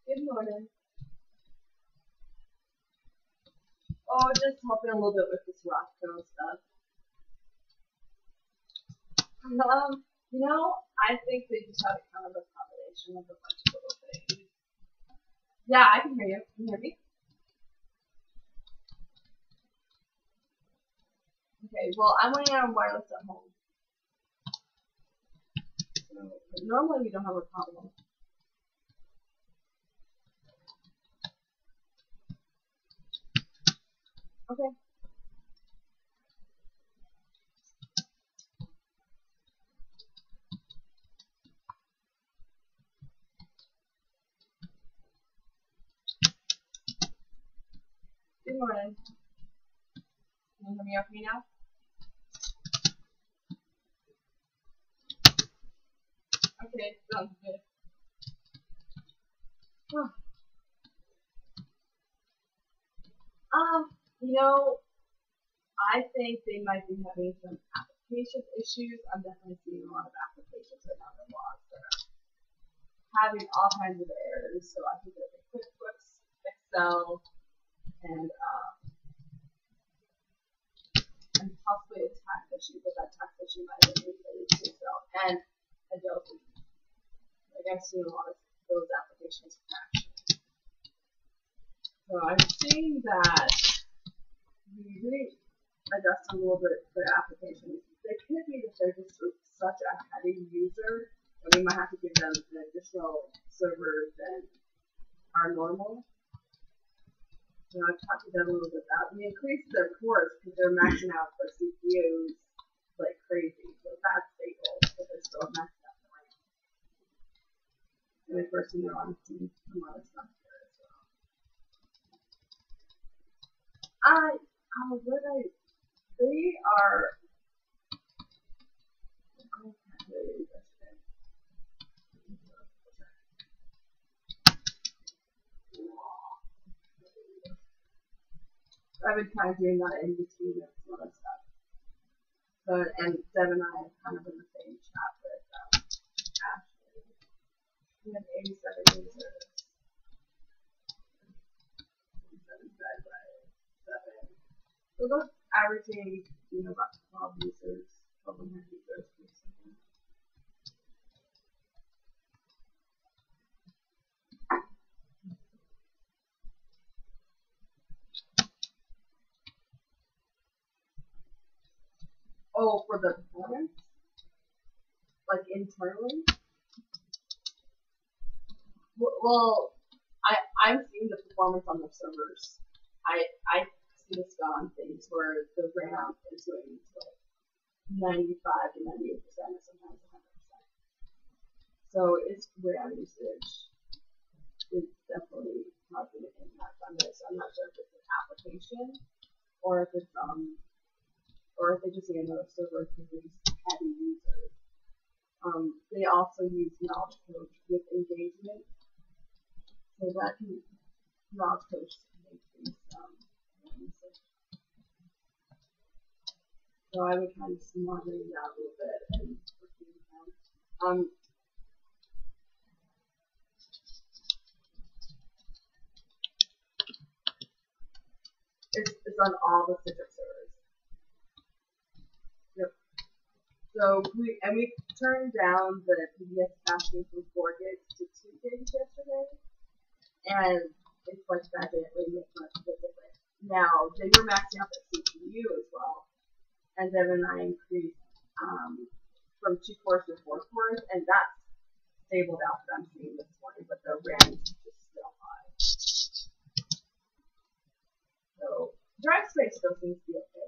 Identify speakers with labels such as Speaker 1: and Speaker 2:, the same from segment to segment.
Speaker 1: Good morning. Oh, just helping a little bit with this Rockco stuff. I think they just had a kind of a combination of a bunch of little things. Yeah, I can hear you. Can you hear me? Okay, well, I'm running out of wireless at home. So, normally we don't have a problem. Okay. Good morning. Can you hear me okay now? Okay, sounds good. I think they might be having some application issues. I'm definitely seeing a lot of applications right now in logs that are having all kinds of errors. So I think there's a QuickBooks, Excel, and possibly a tax issue, but that tax issue might have been related to Excel and Adobe. Like I've seen a lot of those applications crash. So I'm seeing that we really adjust a little bit for applications. It could be that they're just such a heavy user that we might have to give them an additional server than our normal. So I've talked to them a little bit about that. We increased their cores because they're maxing out their CPUs like crazy. So that's stable, but they're still maxed out the RAM. And of course, I'm seeing some other stuff here as well. They are. I've been kind of doing that in between and some other stuff. And Deb and I are kind of in the same chat with Ashley. We have 87 users. 87 divided by 7. So those averaging, about 12 users, 1,200 users per second. Oh, for the performance? Like internally? Well, I'm seeing the performance on the servers. I see the on things where the RAM is going to like 95 to 98%, or sometimes 100%. So its RAM usage is definitely causing an impact on this. I'm not sure if it's an application or if it's just another server because they're just heavy users. They also use knowledge coach with engagement, so that can knowledge coach make things usage. So I would kind of monitor that a little bit and working with them. It's on all the Citrix servers. Yep. So we turned down the PDF capacity from 4 gigs to 2 gigs yesterday, and it's like that didn't really make much of a difference. Now they were maxing out their CPU as well, and then I increased from 2 cores to 4 cores, and that's stabled out that I'm seeing this morning, but the RAM is still high. So drive space still seems to be okay.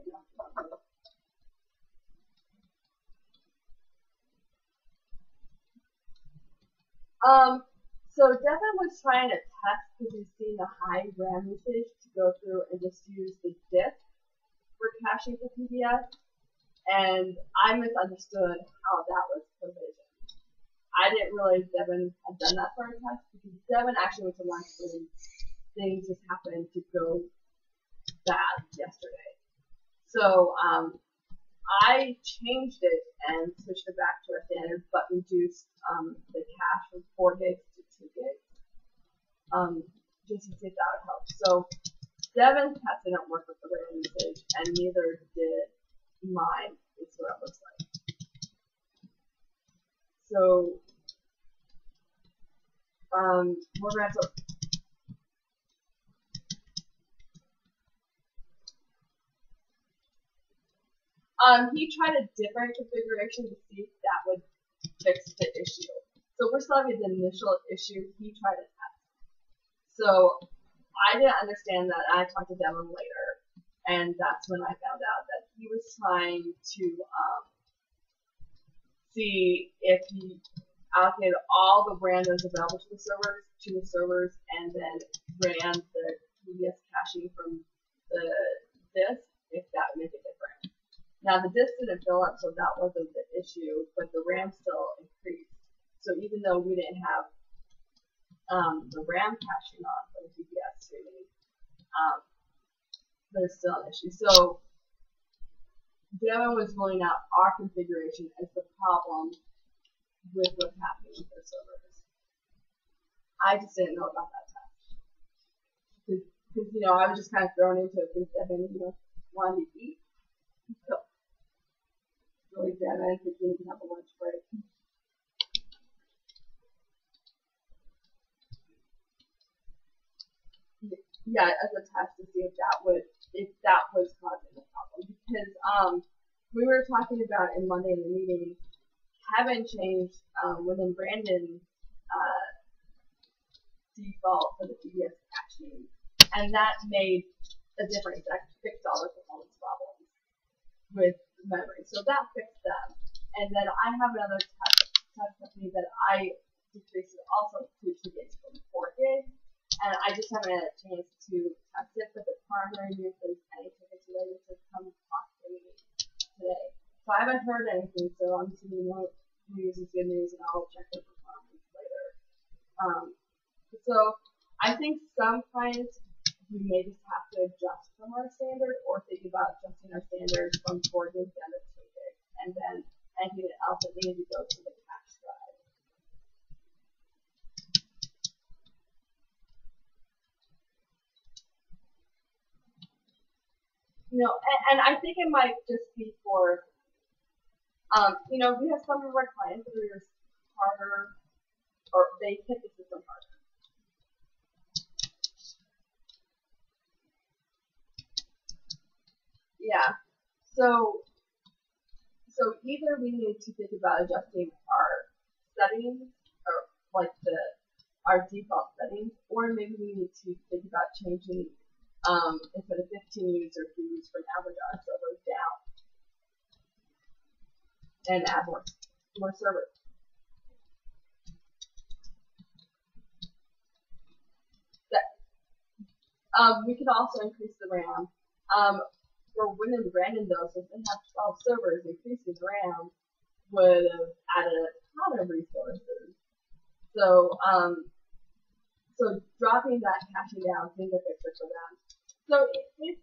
Speaker 1: So Devin was trying to test because he's seen the high RAM usage to go through and just use the disk for caching for PBS, and I misunderstood how that was provisioned. I didn't realize Devin had done that for a test because Devin actually went to lunch and things just happened to go bad yesterday. So I changed it and switched it back to our standard, but reduced the cache from 4 gigs to 2 gigs, just to see if that would help. So Devin's test didn't work with the RAM usage, and neither did mine. Is what it looks like. So we're going to he tried a different configuration to see if that would fix the issue. So we're still having the initial issue. He tried a test. So I didn't understand that. I talked to Devin later, and that's when I found out that he was trying to see if he allocated all the RAM that was available to the servers, and then ran the PBS caching from the disk, if that would make a difference. Now the disk didn't fill up, so that wasn't the issue, but the RAM still increased. So even though we didn't have the RAM caching on for the PBS streaming, there's still an issue. So Devin was ruling out our configuration as the problem with what's happening with their servers. I just didn't know about that test. Because, I was just kind of thrown into it because Devin, wanted to eat. So, really Devin thinking he can have a lunch break. Yeah, as a test to see if that was causing the problem. Because we were talking about in Monday in the meeting, Kevin changed within Brandon's default for the PBS caching, and that made a difference. That fixed all the performance problems with memory. So that fixed them. And then I have another test company that I decreased it also to 2 gigs from 4 gigs. And I just haven't had a chance to test it, but the primary news is any tickets related to come talk to me today. So I haven't heard anything, so I'm assuming news is good news, and I'll check the performance later. So I think some clients we may just have to adjust from our standard, or think about adjusting our standard from 4 gigs down to 2 gigs, and then anything else that needs to go to the cache drive. And I think it might just be for, we have some of our clients that are harder, or they hit the system harder. Yeah. So either we need to think about adjusting our settings, or like our default settings, or maybe we need to think about changing instead of 15 users, we use for an average our servers down and add more servers. We could also increase the RAM. For Win and Brandon though, so if they have 12 servers, increasing the RAM would have added a ton of resources. So dropping that caching down seems a fixer for them. So if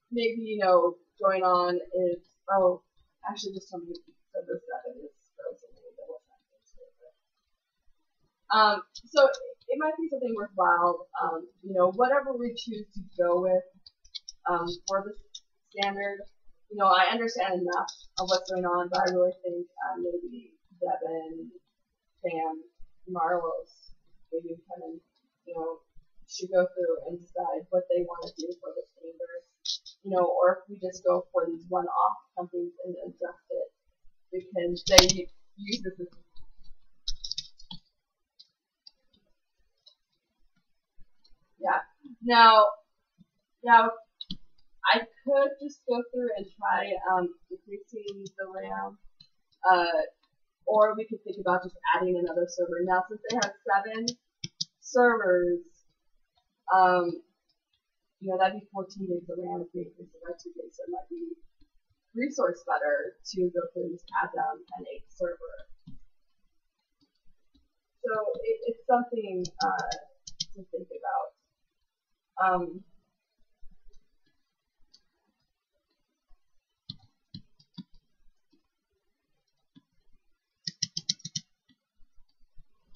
Speaker 1: maybe, going on is, actually just tell me server 7 is frozen. So it might be something worthwhile, whatever we choose to go with for the standard. I understand enough of what's going on, but I really think maybe Devin, Sam, Marlos, maybe Kevin, should go through and decide what they want to do for the standard, or if we just go for these one-off companies and adjust it because they use this as Now, I could just go through and try decreasing the RAM, or we could think about just adding another server. Now, since they have 7, servers, that'd be 14 gigs of RAM if we increase it by 2 gigs, so it might be resource better to go through and just add them an 8 server. So it's something to think about.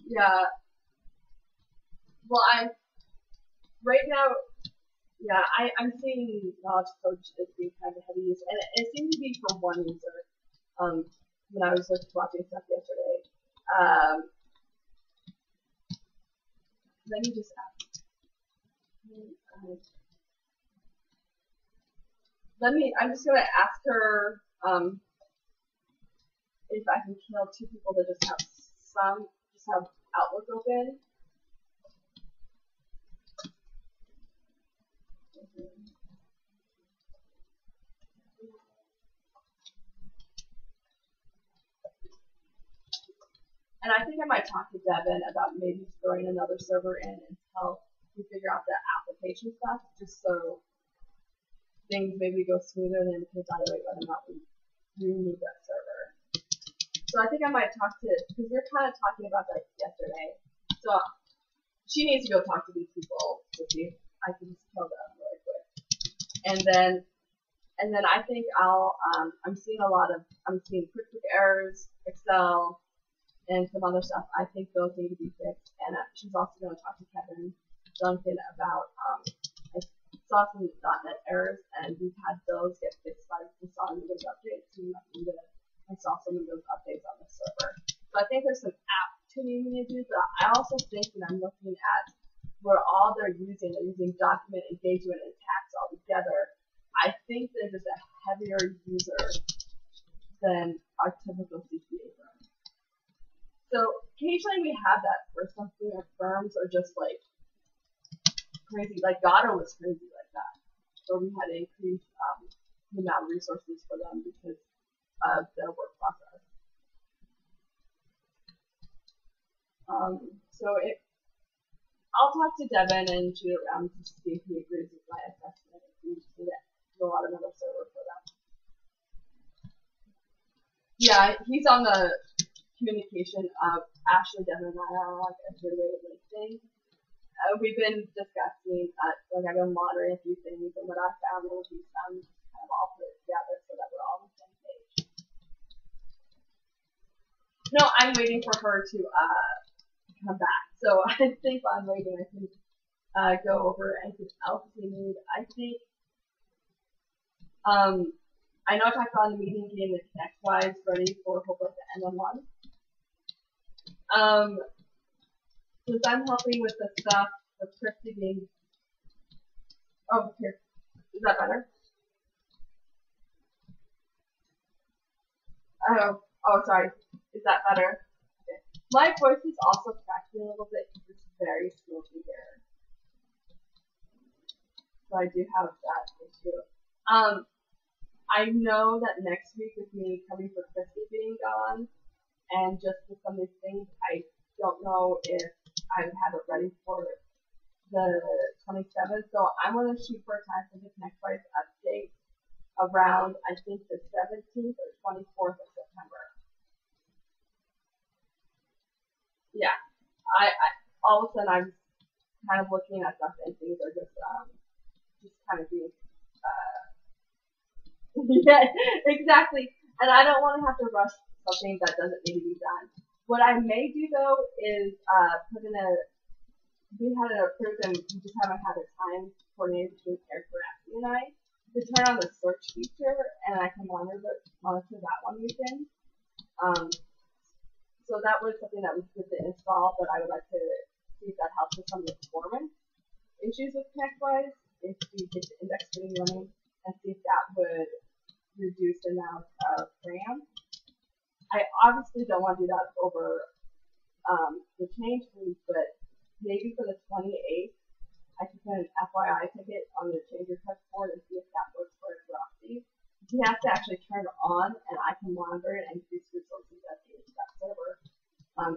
Speaker 1: Yeah. Well, right now, yeah, I'm seeing knowledge coach as being kind of a heavy use, and it seemed to be for one user. When I was watching stuff yesterday. Let me just ask. I'm just gonna ask her if I can kill 2 people that just have Outlook open. And I think I might talk to Devin about maybe throwing another server in until we figure out the application stuff, just so things maybe go smoother, and then we can evaluate whether or not we remove that server. So I think I might talk to, because we were kind of talking about that yesterday. So she needs to go talk to these people to see if I can just kill them really quick. And then I think I'm seeing quick errors, Excel, and some other stuff. I think those need to be fixed. And she's also going to talk to Kevin Duncan about, I saw some .NET errors, and we've had those get fixed by the Windows updates. So I saw some of those updates on the server. So I think there's some app tuning we need to do, but I also think when I'm looking at where all they're using document engagement and tax all together, I think they're just a heavier user than our typical CPA firm. So occasionally we have that where something our firms are just like crazy, like Gatto was crazy like that, where we had to increase the amount of resources for them because of their work process. I'll talk to Devin and shoot it around to see if he agrees with my assessment if we need to go out another server for them. Yeah, he's on the communication of Ashley, Devin, and I are like a good thing. We've been discussing, I've been monitoring a few things, and what I found was we found kind of all put it together so that we're all on the same page. No, I'm waiting for her to come back. So I think while I'm waiting, I can go over anything else we need. I think, I know I talked about in the meeting getting the ConnectWise ready for hopefully the end of the month. Since I'm helping with the stuff for Christy being, oh, here, is that better? Oh, sorry, is that better? Okay. My voice is also cracking a little bit because it's very smoky here. So I do have that issue. I know that next week with me coming for Christy being gone, and just with some of these things, I don't know if I have it ready for the 27th, so I'm going to shoot for a time for the ConnectWise update around, I think, the 17th or 24th of September. Yeah, I all of a sudden I'm kind of looking at stuff and things are just kind of being, yeah, exactly, and I don't want to have to rush something that doesn't need to be done. What I may do though is put in we had it approved and we just haven't had a time coordinated between Eric Veracity and I to turn on the search feature, and I can monitor that one weekend. So that was something that was good to install, but I would like to see if that helps with some of the performance issues with ConnectWise, if we get the index fitting running, and see if that would reduce the amount of RAM. I obviously don't want to do that over the change fees, but maybe for the 28th, I can put an FYI ticket on the change request board and see if that works for Veracity. He has to actually turn it on, and I can monitor it and increase resources dedicated to that server.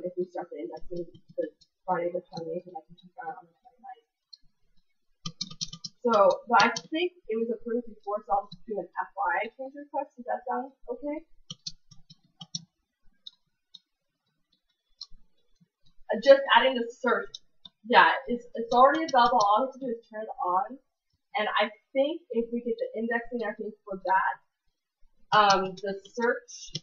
Speaker 1: If we start the indexing the Friday the 28th, and I can turn but I think it was approved before, so I'll just do an FYI change request. Does that sound okay? Just adding the search. Yeah, it's already available. All we have to do is turn it on. And I think if we get the indexing, I think for that, the search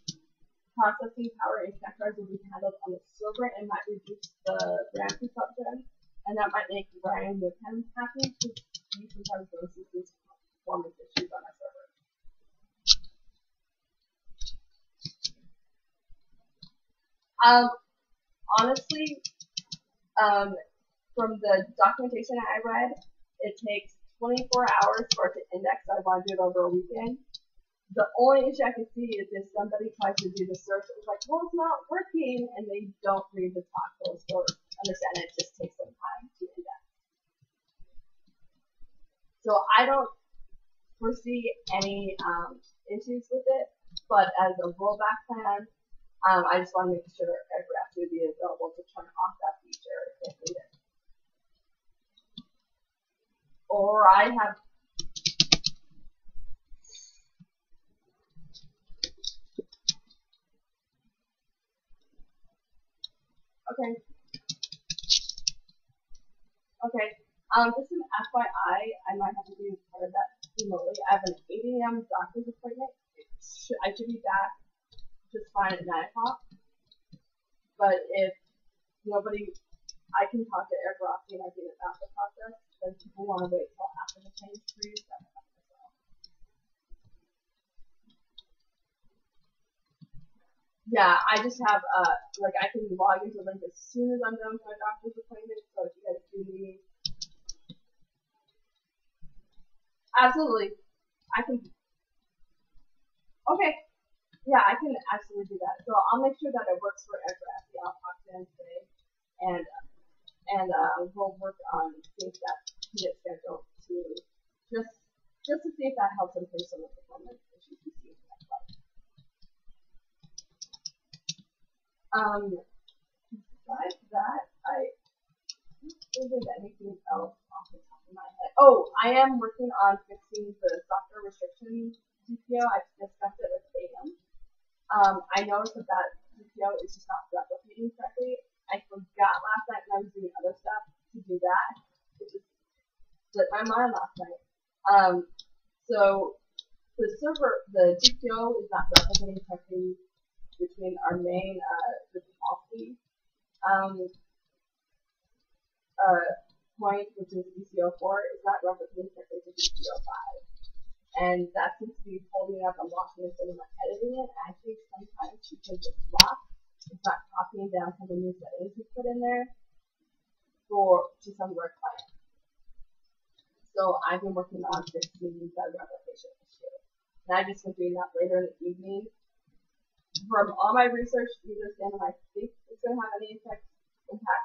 Speaker 1: processing power in connectors will be handled on the server and might reduce the RAM consumption. And that might make Ryan with him happy because he sometimes notices these performance issues on our server. Honestly, from the documentation I read, it takes 24 hours for it to index, so I want to do it over a weekend. The only issue I can see is if somebody tries to do the search, it's like, well, it's not working, and they don't read the talk post or understand it just takes some time to index. So I don't foresee any issues with it, but as a rollback plan, I just want to make sure Airgraph would be available to turn off that feature if needed. Or I have okay. Just an FYI, I might have to do part of that remotely. I have an 8 a.m. doctor's appointment. I should be back just fine at 9 o'clock. But if nobody, I can talk to Eric Rossi and I can about the process. Then people want to wait till after the change for you. That's fine as well. Yeah, I just have like I can log into the link as soon as I'm done with my doctor's appointment. So if you guys do need, absolutely, I can. Okay. Yeah, I can absolutely do that. So I'll make sure that it works for Aircraft. Yeah, I'll talk to him today, and we'll work on seeing if that can get scheduled to just to see if that helps improve some of the performance issues we see in that flight. Besides that, I don't think there's anything else off the top of my head. Oh, I am working on fixing the software restriction GPO. I've discussed it with Sam. I noticed that GPO is just not replicating correctly. I forgot last night when I was doing other stuff to do that. It just slipped my mind last night. So the GPO is not replicating correctly between our main the policy point, which is ECO4, is not replicating correctly to ECO5. And that seems to be holding up and locking it when I'm editing it. Actually, sometimes because it's locked, it's not copying down some of the new settings we put in there to some of our clients. So I've been working on fixing that replication issue. And I've just been doing that later in the evening. From all my research, either Sam and I think it's going to have any impact,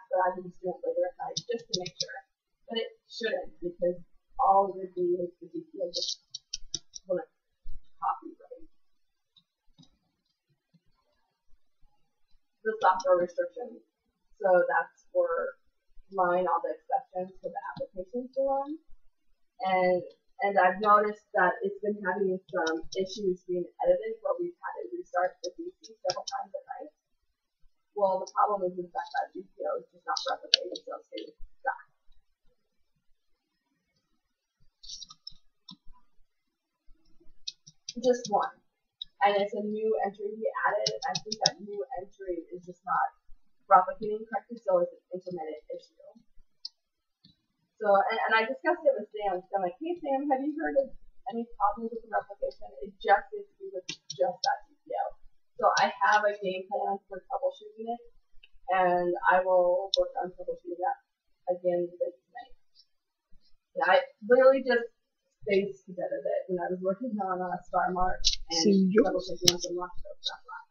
Speaker 1: but I've been just doing it later at night just to make sure. But it shouldn't, because all it would be is the GPO just wouldn't copy right. The software restrictions. So that's for allowing all the exceptions for the applications to run. And I've noticed that it's been having some issues being edited where we've had to restart the DC several times at night. Well, the problem is that GPO is just not replicating, so it's getting stuck. Just one. And it's a new entry we added. I think that new entry is just not replicating correctly, so it's an intermittent issue. So, and I discussed it with Sam. So I'm like, hey Sam, have you heard of any problems with the replication? It just needs to be with just that GPO. So I have a game plan for troubleshooting it, and I will work on troubleshooting that again later tonight. Yeah, I literally just spaced together that when I was working on Star March and troubleshooting on some lots of stuff last